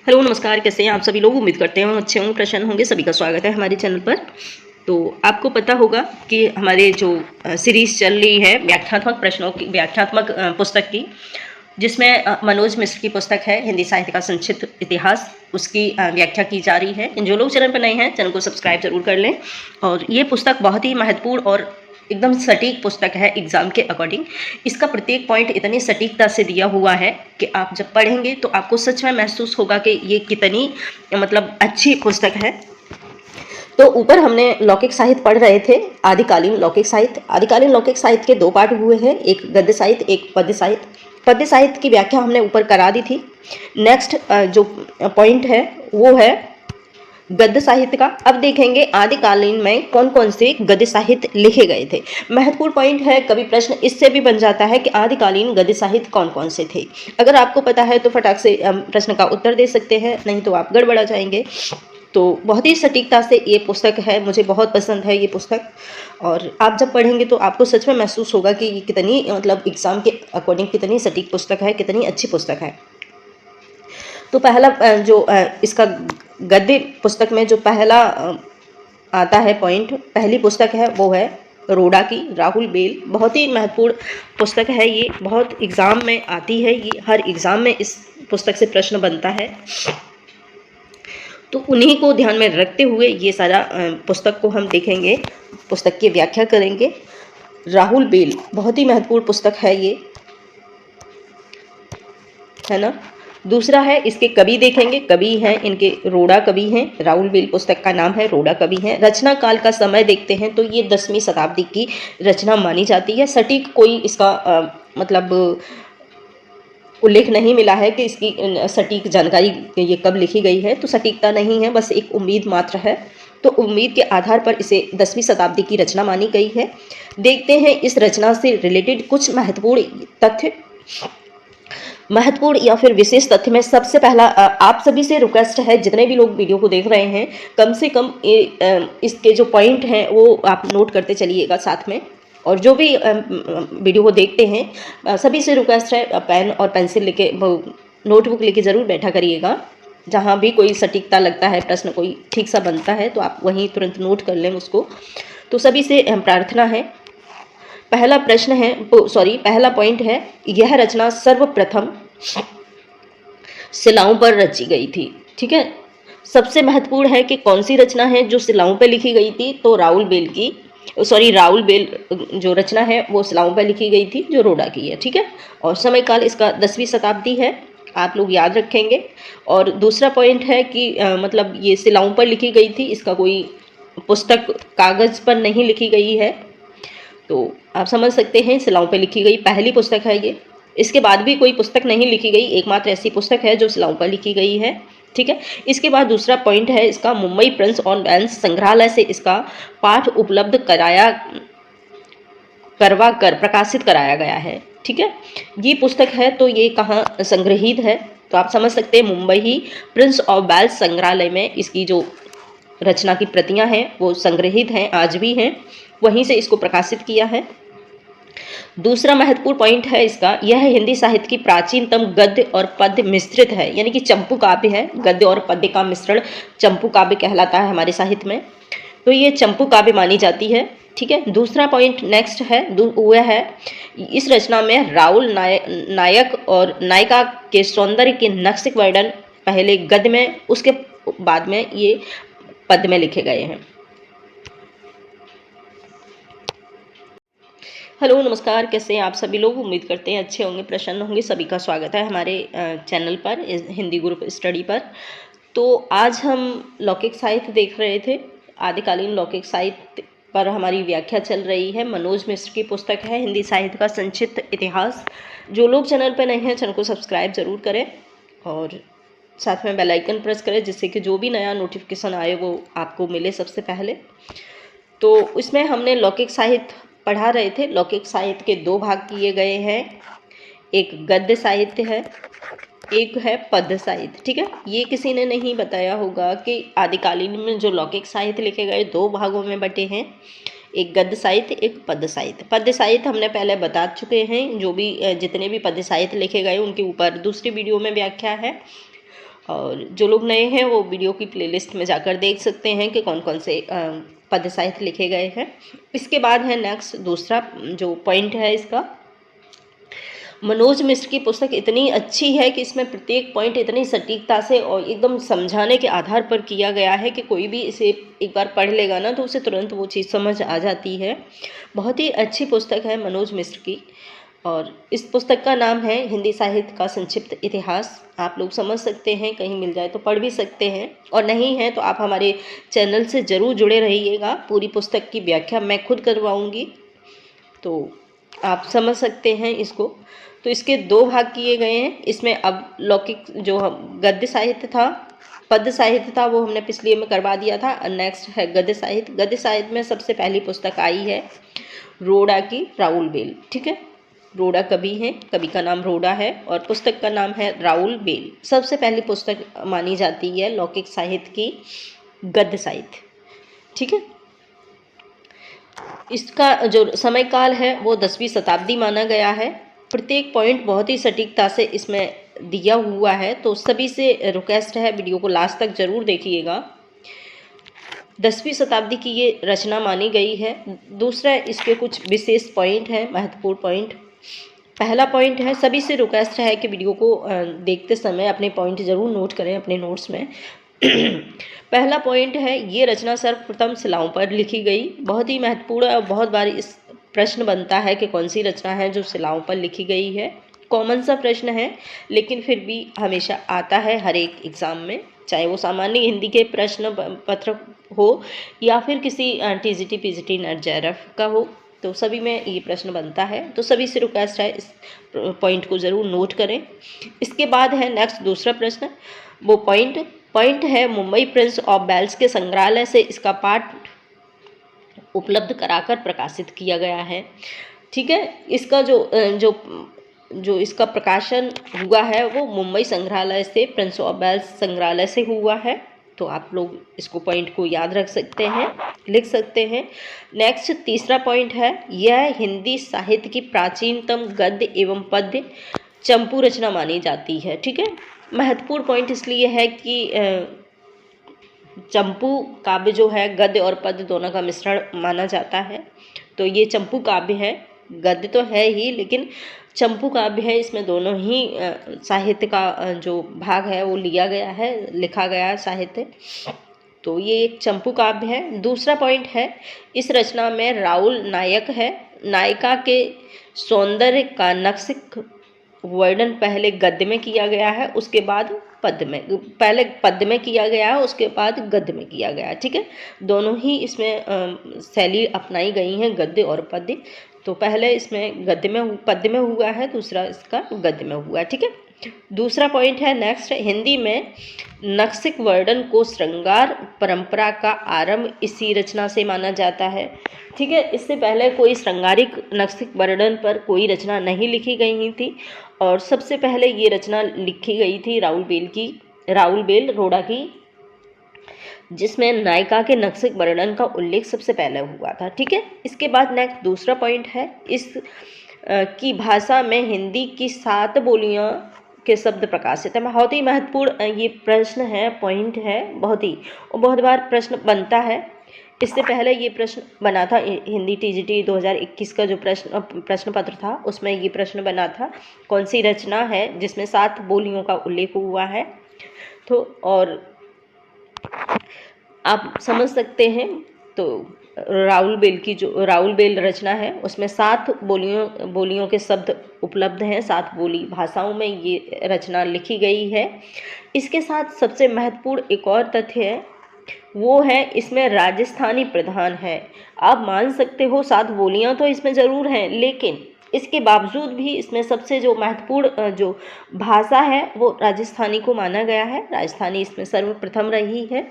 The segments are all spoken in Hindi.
हेलो नमस्कार, कैसे हैं आप सभी लोग। उम्मीद करते हैं अच्छे होंगे, प्रसन्न होंगे। सभी का स्वागत है हमारे चैनल पर। तो आपको पता होगा कि हमारे जो सीरीज़ चल रही है व्याख्यात्मक प्रश्नों की, व्याख्यात्मक पुस्तक की, जिसमें मनोज मिश्र की पुस्तक है हिंदी साहित्य का संक्षिप्त इतिहास, उसकी व्याख्या की जा रही है। जो लोग चैनल पर नए हैं, चैनल को सब्सक्राइब जरूर कर लें। और ये पुस्तक बहुत ही महत्वपूर्ण और एकदम सटीक पुस्तक है एग्जाम के अकॉर्डिंग। इसका प्रत्येक पॉइंट इतनी सटीकता से दिया हुआ है कि आप जब पढ़ेंगे तो आपको सच में महसूस होगा कि ये कितनी मतलब अच्छी पुस्तक है। तो ऊपर हमने लौकिक साहित्य पढ़ रहे थे, आदिकालीन लौकिक साहित्य। आदिकालीन लौकिक साहित्य के दो पार्ट हुए हैं, एक गद्य साहित्य, एक पद्य साहित्य। पद्य साहित्य की व्याख्या हमने ऊपर करा दी थी। नेक्स्ट जो पॉइंट है वो है गद्य साहित्य का। अब देखेंगे आदिकालीन में कौन कौन से गद्य साहित्य लिखे गए थे। महत्वपूर्ण पॉइंट है, कभी प्रश्न इससे भी बन जाता है कि आदिकालीन गद्य साहित्य कौन कौन से थे। अगर आपको पता है तो फटाक से प्रश्न का उत्तर दे सकते हैं, नहीं तो आप गड़बड़ा जाएंगे। तो बहुत ही सटीकता से ये पुस्तक है, मुझे बहुत पसंद है ये पुस्तक। और आप जब पढ़ेंगे तो आपको सच में महसूस होगा कि ये कितनी मतलब एग्जाम के अकॉर्डिंग कितनी सटीक पुस्तक है, कितनी अच्छी पुस्तक है। तो पहला जो इसका गद्य पुस्तक में जो पहला आता है पॉइंट, पहली पुस्तक है वो है रोड़ा की, राहुल बेल। बहुत ही महत्वपूर्ण पुस्तक है ये, बहुत एग्ज़ाम में आती है ये, हर एग्ज़ाम में इस पुस्तक से प्रश्न बनता है। तो उन्हीं को ध्यान में रखते हुए ये सारा पुस्तक को हम देखेंगे, पुस्तक की व्याख्या करेंगे। राहुल बेल बहुत ही महत्वपूर्ण पुस्तक है ये, है ना। दूसरा है इसके कवि देखेंगे, कवि हैं इनके रोड़ा कवि हैं। राहुल बेल पुस्तक का नाम है, रोड़ा कवि हैं। रचना काल का समय देखते हैं तो ये 10वीं शताब्दी की रचना मानी जाती है। सटीक कोई इसका मतलब उल्लेख नहीं मिला है कि इसकी सटीक जानकारी ये कब लिखी गई है, तो सटीकता नहीं है, बस एक उम्मीद मात्र है। तो उम्मीद के आधार पर इसे 10वीं शताब्दी की रचना मानी गई है। देखते हैं इस रचना से रिलेटेड कुछ महत्वपूर्ण तथ्य, महत्वपूर्ण या फिर विशेष तथ्य में सबसे पहला आप सभी से रिक्वेस्ट है, जितने भी लोग वीडियो को देख रहे हैं, कम से कम इसके जो पॉइंट हैं वो आप नोट करते चलिएगा साथ में। और जो भी वीडियो को देखते हैं सभी से रिक्वेस्ट है, पेन और पेंसिल लेके, नोटबुक लेके ज़रूर बैठा करिएगा। जहाँ भी कोई सटीकता लगता है, प्रश्न कोई ठीक सा बनता है तो आप वहीं तुरंत नोट कर लें उसको। तो सभी से प्रार्थना है। पहला प्रश्न है, सॉरी पहला पॉइंट है, यह रचना सर्वप्रथम शिलाओं पर रची गई थी। ठीक है, सबसे महत्वपूर्ण है कि कौन सी रचना है जो शिलाओं पर लिखी गई थी, तो राहुल बेल की, सॉरी राहुल बेल जो रचना है वो शिलाओं पर लिखी गई थी, जो रोड़ा की है। ठीक है, और समय काल इसका 10वीं शताब्दी है, आप लोग याद रखेंगे। और दूसरा पॉइंट है कि मतलब ये शिलाओं पर लिखी गई थी, इसका कोई पुस्तक कागज़ पर नहीं लिखी गई है। तो आप समझ सकते हैं शिलाओं पे लिखी गई पहली पुस्तक है ये। इसके बाद भी कोई पुस्तक नहीं लिखी गई, एकमात्र ऐसी पुस्तक है जो शिलाओं पर लिखी गई है। ठीक है, इसके बाद दूसरा पॉइंट है इसका, मुंबई प्रिंस ऑन वेल्स संग्रहालय से इसका पाठ उपलब्ध करवा कर प्रकाशित कराया गया है। ठीक है, ये पुस्तक है तो ये कहाँ संग्रहित है, तो आप समझ सकते हैं मुंबई ही प्रिंस ऑफ वेल्स संग्रहालय में इसकी जो रचना की प्रतियां हैं वो संग्रहित हैं, आज भी हैं, वहीं से इसको प्रकाशित किया है। दूसरा महत्वपूर्ण पॉइंट है इसका, यह हिंदी साहित्य की प्राचीनतम गद्य और पद्य मिश्रित है, यानी कि चंपू काव्य है। गद्य और पद्य का मिश्रण चंपू काव्य कहलाता है हमारे साहित्य में, तो ये चंपू काव्य मानी जाती है। ठीक है, दूसरा पॉइंट नेक्स्ट है, वह है इस रचना में राहुल नायक और नायिका के सौंदर्य के नक्शे वर्णन पहले गद्य में, उसके बाद में ये पद्य में लिखे गए हैं। हेलो नमस्कार, कैसे हैं आप सभी लोग। उम्मीद करते हैं अच्छे होंगे, प्रसन्न होंगे। सभी का स्वागत है हमारे चैनल पर, हिंदी ग्रुप स्टडी पर। तो आज हम लौकिक साहित्य देख रहे थे, आदिकालीन लौकिक साहित्य पर हमारी व्याख्या चल रही है। मनोज मिश्र की पुस्तक है हिंदी साहित्य का संक्षिप्त इतिहास। जो लोग चैनल पर नए हैं, चैनल को सब्सक्राइब जरूर करें और साथ में बेल आइकन प्रेस करें, जिससे कि जो भी नया नोटिफिकेशन आए वो आपको मिले सबसे पहले। तो इसमें हमने लौकिक साहित्य पढ़ा रहे थे। लौकिक साहित्य के दो भाग किए गए हैं, एक गद्य साहित्य है, एक है पद्य साहित्य। ठीक है, ये किसी ने नहीं बताया होगा कि आदिकालीन में जो लौकिक साहित्य लिखे गए दो भागों में बटे हैं, एक गद्य साहित्य, एक पद्य साहित्य। पद्य साहित्य हमने पहले बता चुके हैं, जो भी जितने भी पद्य साहित्य लिखे गए उनके ऊपर दूसरी वीडियो में व्याख्या है। और जो लोग नए हैं वो वीडियो की प्लेलिस्ट में जाकर देख सकते हैं कि कौन कौन से पद्य साहित्य लिखे गए हैं। इसके बाद है नेक्स्ट दूसरा जो पॉइंट है इसका, मनोज मिश्र की पुस्तक इतनी अच्छी है कि इसमें प्रत्येक पॉइंट इतनी सटीकता से और एकदम समझाने के आधार पर किया गया है कि कोई भी इसे एक बार पढ़ लेगा ना तो उसे तुरंत वो चीज़ समझ आ जाती है। बहुत ही अच्छी पुस्तक है मनोज मिश्र की। और इस पुस्तक का नाम है हिंदी साहित्य का संक्षिप्त इतिहास। आप लोग समझ सकते हैं, कहीं मिल जाए तो पढ़ भी सकते हैं, और नहीं है तो आप हमारे चैनल से ज़रूर जुड़े रहिएगा। पूरी पुस्तक की व्याख्या मैं खुद करवाऊँगी, तो आप समझ सकते हैं इसको। तो इसके 2 भाग किए गए हैं। इसमें अब लौकिक जो गद्य साहित्य था, पद्य साहित्य था, वो हमने पिछले में करवा दिया था। नेक्स्ट है गद्य साहित्य। गद्य साहित्य में सबसे पहली पुस्तक आई है रोड़ा की राउल बेल। ठीक है, रोड़ा कवि है, कवि का नाम रोड़ा है और पुस्तक का नाम है राउल बेल। सबसे पहली पुस्तक मानी जाती है लौकिक साहित्य की गद्य साहित्य। ठीक है, इसका जो समय काल है वो 10वीं शताब्दी माना गया है। प्रत्येक पॉइंट बहुत ही सटीकता से इसमें दिया हुआ है, तो सभी से रिक्वेस्ट है वीडियो को लास्ट तक जरूर देखिएगा। 10वीं शताब्दी की ये रचना मानी गई है। दूसरा, इसके कुछ विशेष पॉइंट हैं, महत्वपूर्ण पॉइंट। पहला पॉइंट है, सभी से रिक्वेस्ट है कि वीडियो को देखते समय अपने पॉइंट ज़रूर नोट करें अपने नोट्स में। पहला पॉइंट है, ये रचना सर्वप्रथम शिलाओं पर लिखी गई। बहुत ही महत्वपूर्ण और बहुत बार इस प्रश्न बनता है कि कौन सी रचना है जो शिलाओं पर लिखी गई है। कॉमन सा प्रश्न है, लेकिन फिर भी हमेशा आता है हर एक एग्ज़ाम में, चाहे वो सामान्य हिंदी के प्रश्न पत्र हो या फिर किसी टीजीटी पीजीटी नेट जेआरएफ का हो, तो सभी में ये प्रश्न बनता है। तो सभी से रिक्वेस्ट है इस पॉइंट को ज़रूर नोट करें। इसके बाद है नेक्स्ट दूसरा प्रश्न, वो पॉइंट है मुंबई प्रिंस ऑफ वेल्स के संग्रहालय से इसका पाठ उपलब्ध कराकर प्रकाशित किया गया है। ठीक है, इसका जो इसका प्रकाशन हुआ है वो मुंबई संग्रहालय से, प्रिंस ऑफ वेल्स संग्रहालय से हुआ है। तो आप लोग इसको पॉइंट को याद रख सकते हैं, लिख सकते हैं। नेक्स्ट तीसरा पॉइंट है, यह हिंदी साहित्य की प्राचीनतम गद्य एवं पद्य चंपू रचना मानी जाती है। ठीक है, महत्वपूर्ण पॉइंट इसलिए है कि चंपू काव्य जो है गद्य और पद्य दोनों का मिश्रण माना जाता है। तो ये चंपू काव्य है, गद्य तो है ही लेकिन चंपू काव्य है, इसमें दोनों ही साहित्य का जो भाग है वो लिया गया है, लिखा गया है साहित्य। तो ये एक चंपू काव्य है। दूसरा पॉइंट है, इस रचना में राउल नायक है। नायिका के सौंदर्य का नक्सिक वर्णन पहले गद्य में किया गया है, उसके बाद पद्य में, पहले पद्य में किया गया है उसके बाद गद्य में किया गया है। ठीक है, दोनों ही इसमें शैली अपनाई गई हैं, गद्य और पद्य। तो पहले इसमें पद्य में हुआ है, दूसरा इसका गद्य में हुआ है। ठीक है, दूसरा पॉइंट है नेक्स्ट, हिंदी में नक्सिक वर्णन को श्रृंगार परंपरा का आरंभ इसी रचना से माना जाता है। ठीक है, इससे पहले कोई श्रृंगारिक नक्सिक वर्णन पर कोई रचना नहीं लिखी गई थी, और सबसे पहले ये रचना लिखी गई थी राउल बेल रोड़ा की, जिसमें नायिका के नक्सिक वर्णन का उल्लेख सबसे पहले हुआ था। ठीक है, इसके बाद नेक्स्ट दूसरा पॉइंट है, इस की भाषा में हिंदी की 7 बोलियां के शब्द प्रकाशित है। बहुत ही महत्वपूर्ण ये प्रश्न है, पॉइंट है, बहुत बार प्रश्न बनता है। इससे पहले ये प्रश्न बना था हिंदी टीजीटी 2021 का जो प्रश्न पत्र था, उसमें ये प्रश्न बना था, कौन सी रचना है जिसमें 7 बोलियों का उल्लेख हुआ है। तो और आप समझ सकते हैं, तो राउल बेल रचना है उसमें 7 बोलियों के शब्द उपलब्ध हैं, 7 बोली भाषाओं में ये रचना लिखी गई है। इसके साथ सबसे महत्वपूर्ण एक और तथ्य है, वो है इसमें राजस्थानी प्रधान है। आप मान सकते हो 7 बोलियां तो इसमें ज़रूर हैं, लेकिन इसके बावजूद भी इसमें सबसे जो महत्वपूर्ण जो भाषा है वो राजस्थानी को माना गया है। राजस्थानी इसमें सर्वप्रथम रही है।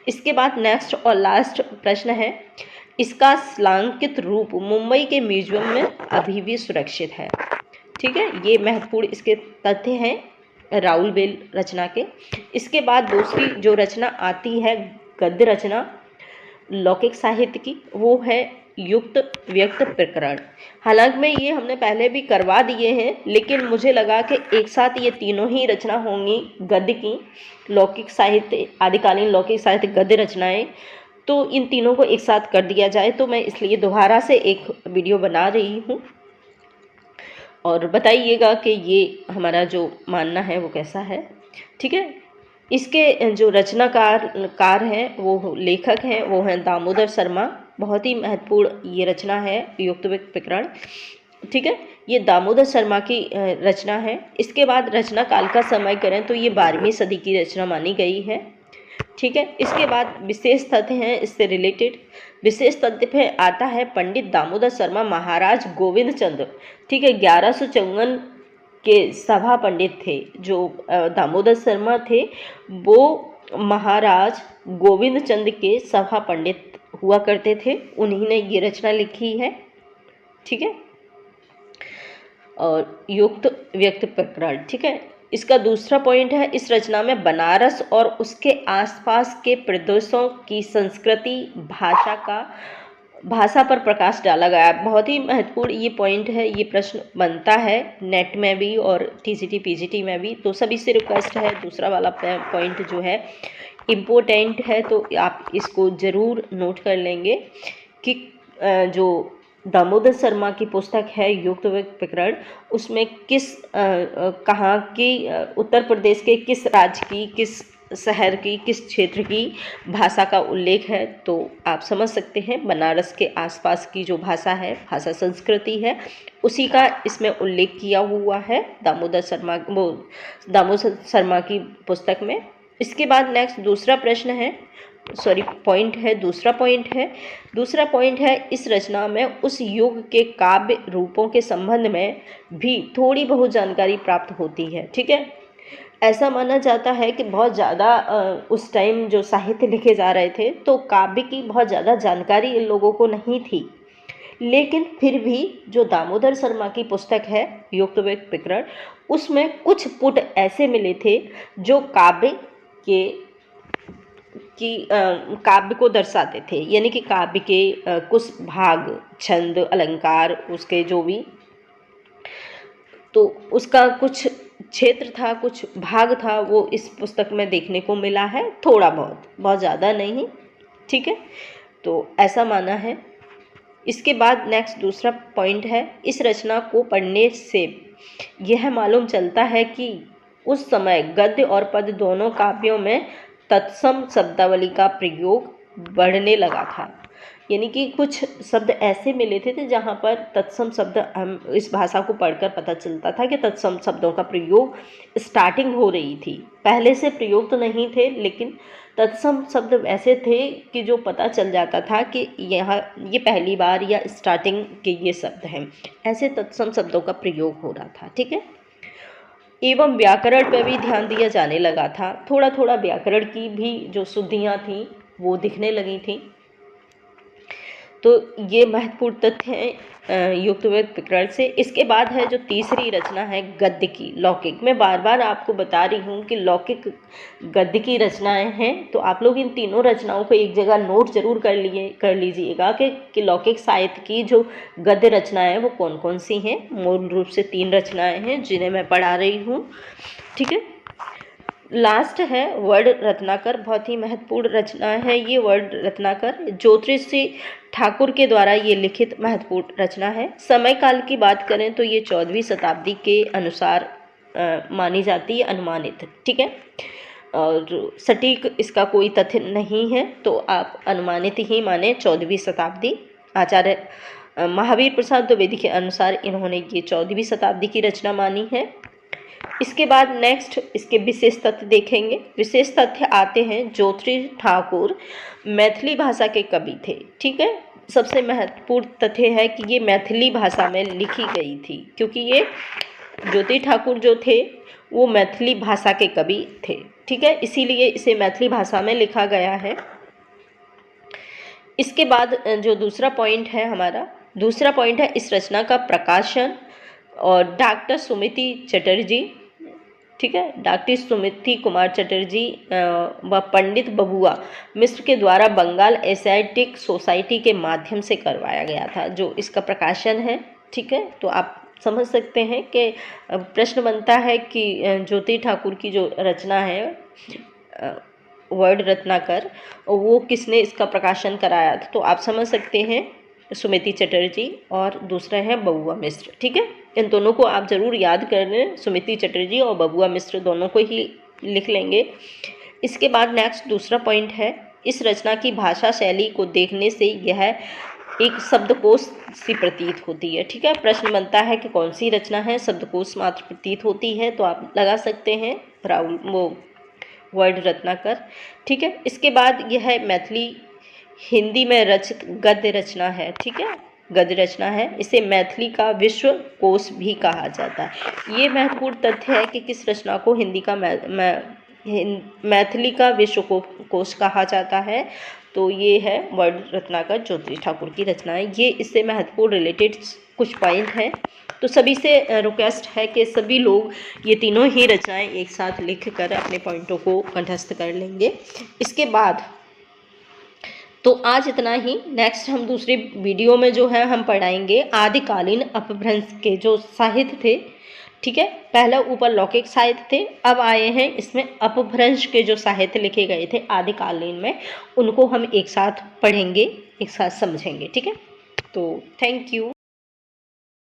इसके बाद नेक्स्ट और लास्ट प्रश्न है, इसका श्लाघित रूप मुंबई के म्यूजियम में अभी भी सुरक्षित है। ठीक है, ये महत्वपूर्ण इसके तथ्य हैं राउल बेल रचना के। इसके बाद दूसरी जो रचना आती है गद्य रचना लौकिक साहित्य की, वो है युक्त व्यक्त प्रकरण। हालांकि में ये हमने पहले भी करवा दिए हैं, लेकिन मुझे लगा कि एक साथ ये तीनों ही रचना होंगी गद्य की, लौकिक साहित्य, आदिकालीन लौकिक साहित्य गद्य रचनाएं, तो इन तीनों को एक साथ कर दिया जाए। तो मैं इसलिए दोबारा से एक वीडियो बना रही हूँ और बताइएगा कि ये हमारा जो मानना है वो कैसा है। ठीक है। इसके जो रचनाकार हैं, वो लेखक हैं, वो हैं दामोदर शर्मा। बहुत ही महत्वपूर्ण ये रचना है युक्त व्यक्त प्रकरण। ठीक है। ये दामोदर शर्मा की रचना है। इसके बाद रचना काल का समय करें तो ये 12वीं सदी की रचना मानी गई है। ठीक है। इसके बाद विशेष तथ्य हैं इससे रिलेटेड। विशेष तथ्य पे आता है पंडित दामोदर शर्मा महाराज गोविंद चंद्र। ठीक है। 1154 के सभा पंडित थे। जो दामोदर शर्मा थे वो महाराज गोविंद चंद्र के सभा पंडित हुआ करते थे, उन्हीं ने ये रचना लिखी है। ठीक है। और युक्त व्यक्त प्रकरण। ठीक है। इसका दूसरा पॉइंट है, इस रचना में बनारस और उसके आसपास के प्रदेशों की संस्कृति भाषा पर प्रकाश डाला गया। बहुत ही महत्वपूर्ण ये पॉइंट है। ये प्रश्न बनता है नेट में भी और टीजीटी पीजीटी में भी, तो सभी से रिक्वेस्ट है दूसरा वाला पॉइंट जो है इम्पोर्टेंट है, तो आप इसको ज़रूर नोट कर लेंगे कि जो दामोदर शर्मा की पुस्तक है युक्त व्यक्त प्रकरण, उसमें कहाँ की उत्तर प्रदेश के किस राज्य की, किस शहर की, किस क्षेत्र की भाषा का उल्लेख है। तो आप समझ सकते हैं बनारस के आसपास की जो भाषा है, भाषा संस्कृति है, उसी का इसमें उल्लेख किया हुआ है दामोदर शर्मा की पुस्तक में। इसके बाद नेक्स्ट दूसरा पॉइंट है इस रचना में उस युग के काव्य रूपों के संबंध में भी थोड़ी बहुत जानकारी प्राप्त होती है। ठीक है। ऐसा माना जाता है कि बहुत ज़्यादा उस टाइम जो साहित्य लिखे जा रहे थे तो काव्य की बहुत ज़्यादा जानकारी इन लोगों को नहीं थी, लेकिन फिर भी जो दामोदर शर्मा की पुस्तक है युक्त व्यक्त प्रकरण, उसमें कुछ पुट ऐसे मिले थे जो काव्य को दर्शाते थे, यानी कि काव्य के कुछ भाग, छंद, अलंकार, उसके जो भी, तो उसका कुछ क्षेत्र था, कुछ भाग था, वो इस पुस्तक में देखने को मिला है, थोड़ा बहुत ज़्यादा नहीं। ठीक है। तो ऐसा माना है। इसके बाद नेक्स्ट दूसरा पॉइंट है, इस रचना को पढ़ने से यह मालूम चलता है कि उस समय गद्य और पद दोनों काव्यों में तत्सम शब्दावली का प्रयोग बढ़ने लगा था। यानी कि कुछ शब्द ऐसे मिले थे जहाँ पर तत्सम शब्द, हम इस भाषा को पढ़कर पता चलता था कि तत्सम शब्दों का प्रयोग स्टार्टिंग हो रही थी। पहले से प्रयोग तो नहीं थे, लेकिन तत्सम शब्द ऐसे थे कि जो पता चल जाता था कि ये पहली बार या स्टार्टिंग के ये शब्द हैं। ऐसे तत्सम शब्दों का प्रयोग हो रहा था। ठीक है। एवं व्याकरण पर भी ध्यान दिया जाने लगा था। थोड़ा थोड़ा व्याकरण की भी जो शुद्धियाँ थीं वो दिखने लगी थीं। तो ये महत्वपूर्ण तथ्य हैं युक्त व्यक्त प्रकरण से। इसके बाद है जो तीसरी रचना है गद्य की, लौकिक। मैं बार बार आपको बता रही हूँ कि लौकिक गद्य की रचनाएं हैं, तो आप लोग इन तीनों रचनाओं को एक जगह नोट जरूर कर लीजिएगा कि लौकिक साहित्य की जो गद्य रचनाएं वो कौन कौन सी हैं। मूल रूप से 3 रचनाएं हैं जिन्हें मैं पढ़ा रही हूँ। ठीक है। लास्ट है वर्ण रत्नाकर। बहुत ही महत्वपूर्ण रचना है ये वर्ण रत्नाकर, ज्योतिषी ठाकुर के द्वारा ये लिखित महत्वपूर्ण रचना है। समय काल की बात करें तो ये 14वीं शताब्दी के अनुसार मानी जाती है, अनुमानित। ठीक है। और सटीक इसका कोई तथ्य नहीं है, तो आप अनुमानित ही माने 14वीं शताब्दी। आचार्य महावीर प्रसाद द्विवेदी के अनुसार इन्होंने ये 14वीं शताब्दी की रचना मानी है। इसके बाद नेक्स्ट इसके विशेष तथ्य देखेंगे। विशेष तथ्य आते हैं, ज्योतिषी ठाकुर मैथिली भाषा के कवि थे। ठीक है। सबसे महत्वपूर्ण तथ्य है कि ये मैथिली भाषा में लिखी गई थी, क्योंकि ये ज्योतिषी ठाकुर जो थे वो मैथिली भाषा के कवि थे। ठीक है। इसीलिए इसे मैथिली भाषा में लिखा गया है। इसके बाद जो दूसरा पॉइंट है इस रचना का प्रकाशन और डॉक्टर सुमिति चटर्जी। ठीक है। डॉक्टर सुमिति कुमार चटर्जी व पंडित बबुआ मिश्र के द्वारा बंगाल एशियाटिक सोसाइटी के माध्यम से करवाया गया था, जो इसका प्रकाशन है। ठीक है, तो आप समझ सकते हैं कि प्रश्न बनता है कि ज्योति ठाकुर की जो रचना है वर्ड रत्नाकर, वो किसने इसका प्रकाशन कराया था। तो आप समझ सकते हैं सुमिति चटर्जी और दूसरा है बबुआ मिश्र। ठीक है, इन दोनों को आप ज़रूर याद कर लें, सुमिति चटर्जी और बबुआ मिश्र दोनों को ही लिख लेंगे। इसके बाद नेक्स्ट दूसरा पॉइंट है, इस रचना की भाषा शैली को देखने से यह एक शब्दकोश सी प्रतीत होती है। ठीक है, प्रश्न बनता है कि कौन सी रचना है शब्दकोश मात्र प्रतीत होती है, तो आप लगा सकते हैं राहुल वो वर्ड रत्नाकर। ठीक है, इसके बाद यह मैथिली हिंदी में रचित गद्य रचना है। ठीक है, गद्य रचना है, इसे मैथिली का विश्व कोश भी कहा जाता है। ये महत्वपूर्ण तथ्य है कि किस रचना को हिंदी का मैथिली का विश्व कोश कहा जाता है, तो ये है वर्ड रत्नाकर ज्योति ठाकुर की रचना है। ये इससे महत्वपूर्ण रिलेटेड कुछ पॉइंट हैं। तो सभी से रिक्वेस्ट है कि सभी लोग ये तीनों ही रचनाएं एक साथ लिख कर अपने पॉइंटों को कंठस्थ कर लेंगे। इसके बाद तो आज इतना ही। नेक्स्ट हम दूसरे वीडियो में जो है हम पढ़ाएंगे आदिकालीन अपभ्रंश के जो साहित्य थे। ठीक है, पहला ऊपर लौकिक साहित्य थे, अब आए हैं इसमें अपभ्रंश के जो साहित्य लिखे गए थे आदिकालीन में, उनको हम एक साथ पढ़ेंगे, एक साथ समझेंगे। ठीक है, तो थैंक यू।